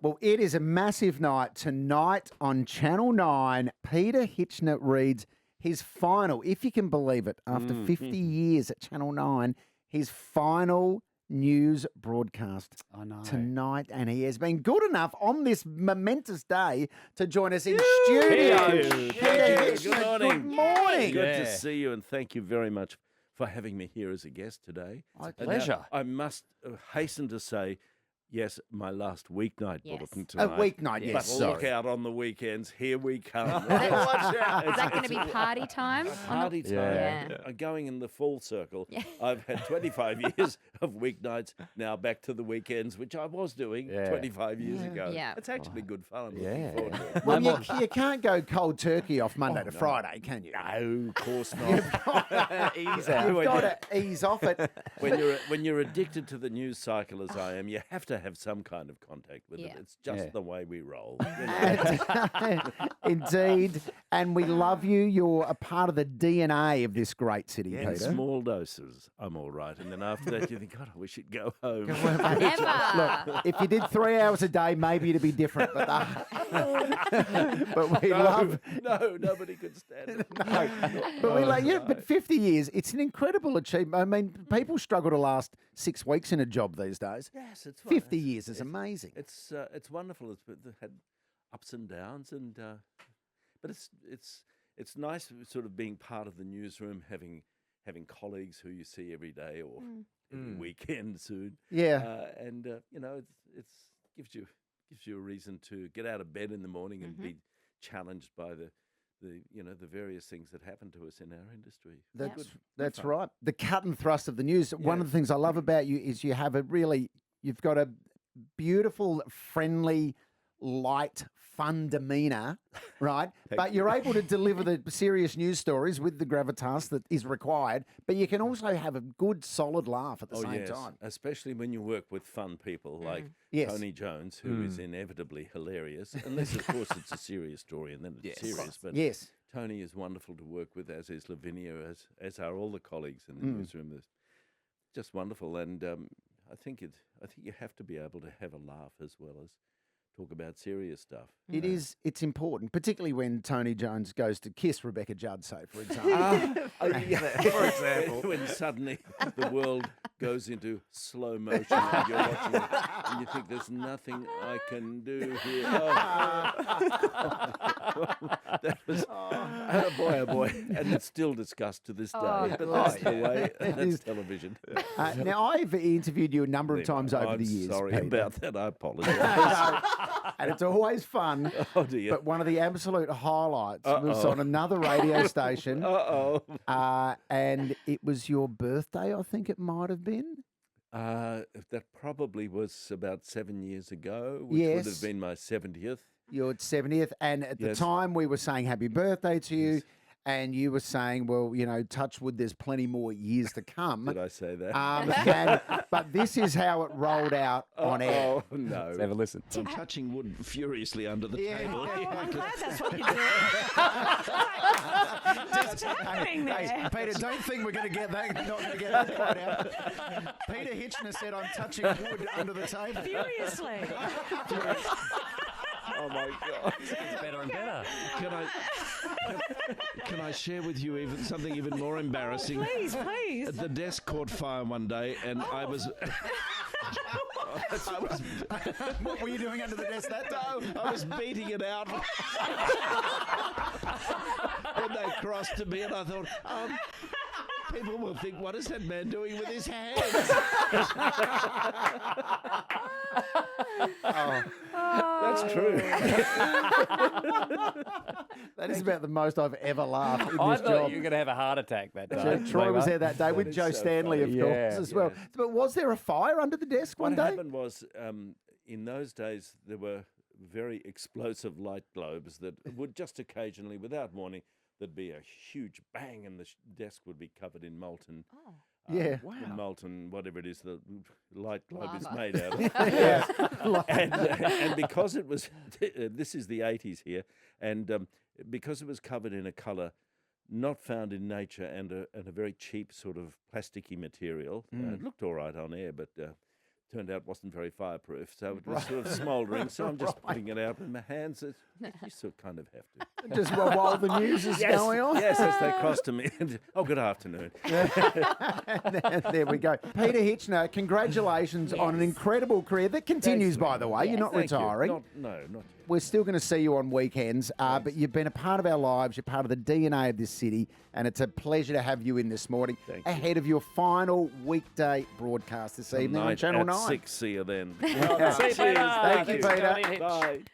Well, it is a massive night tonight on Channel 9. Peter Hitchner reads his final, if you can believe it, after 50 years at Channel 9, his final news broadcast tonight. And he has been good enough on this momentous day to join us in studio. Good morning. Good morning. Good to see you, and thank you very much for having me here as a guest today. My pleasure. I must hasten to say, yes, my last weeknight bulletin A tonight. weeknight, yes. But Sorry. look out on the weekends. Here we come. Watch out. Is that going to be party time? Party time. Yeah. Going in the full circle. Yeah. I've had 25 years of weeknights, now back to the weekends, which I was doing 25 years ago. Yeah. It's actually good fun. I'm Yeah. looking forward to it. Well, you can't go cold turkey off Monday to Friday, can you? No, of course not. You've got to ease off it. When you're addicted to the news cycle as I am, you have to have some kind of contact with it. Yeah. It's just the way we roll. You know? Indeed. And we love you. You're a part of the DNA of this great city, In Peter. small doses, I'm all right. And then after that, you think, God, I wish you'd go home. Forever. Look, if you did 3 hours a day, maybe it'd be different. But, but we love. No, nobody could stand it. But we like, but 50 years, it's an incredible achievement. I mean, people struggle to last 6 weeks in a job these days. Yes, it's 50 years is amazing. It's wonderful. It's had ups and downs, and but it's nice sort of being part of the newsroom, having colleagues who you see every day or every weekend soon. Yeah. And you know, it's gives you a reason to get out of bed in the morning and be challenged by the various things that happen to us in our industry. That's right. The cut and thrust of the news. One of the things I love about you is you've got a beautiful, friendly, light, fun demeanour, right? But you're able to deliver the serious news stories with the gravitas that is required, but you can also have a good, solid laugh at the same time. Especially when you work with fun people like Tony Jones, who is inevitably hilarious, unless, of course, it's a serious story and then it's serious. But Tony is wonderful to work with, as is Lavinia, as are all the colleagues in the newsroom. They're just wonderful, and I think you have to be able to have a laugh as well as talk about serious stuff. It's important, particularly when Tony Jones goes to kiss Rebecca Judd, say, for example. For example. When suddenly the world goes into slow motion and you're watching it and you think there's nothing I can do here. That was, oh boy. And it's still discussed to this day. But that's the way, that's television. Now, I've interviewed you a number of times over the years. Sorry Peter. about that. I apologise. And it's always fun. Oh, dear. But one of the absolute highlights was on another radio station. And it was your birthday, I think it might have been. That probably was about 7 years ago, which would have been my 70th. Your 70th. And at the time, we were saying happy birthday to you. And you were saying, well, you know, touch wood, there's plenty more years to come. Did I say that? But this is how it rolled out on air. Oh, no. Let's have a listen. I'm touching wood furiously under the table. I'm glad that's what you're doing. Just happening there. Hey, Peter, don't think we're going to get that. Not going to get that quite out. Peter Hitchner said, "I'm touching wood under the table." Furiously. Oh, my God. It's better and better. Can I share with you something even more embarrassing? Please, please. The desk caught fire one day, and I was. What were you doing under the desk that day? I was beating it out. And they crossed to me, and I thought, people will think, what is that man doing with his hands? That's true. That is about the most I've ever laughed in I this thought job. you were going to have a heart attack that day. Troy was there that day with is Joe so Stanley, funny. of course, as well. But was there a fire under the desk one What day? happened was, in those days, there were very explosive light globes that would just occasionally, without warning, there'd be a huge bang and the desk would be covered in molten. Yeah. The molten, whatever it is, the light globe is made out of. And because it was, this is the 80s here, and because it was covered in a colour not found in nature and a very cheap sort of plasticky material, it looked all right on air, but turned out wasn't very fireproof, so it was sort of smouldering. So I'm just putting it out in my hands. You sort of kind of have to. Just while the news is going on? Yes, as they cross to me. Oh, good afternoon. There we go. Peter Hitchner, congratulations on an incredible career that continues, by the way. You're not retiring. No, not yet. We're still going to see you on weekends, but you've been a part of our lives. You're part of the DNA of this city, and it's a pleasure to have you in this morning ahead of your final weekday broadcast this evening on Channel 9. At 6, see you then. See you, Peter. Thank you, Peter. Hitch. Bye.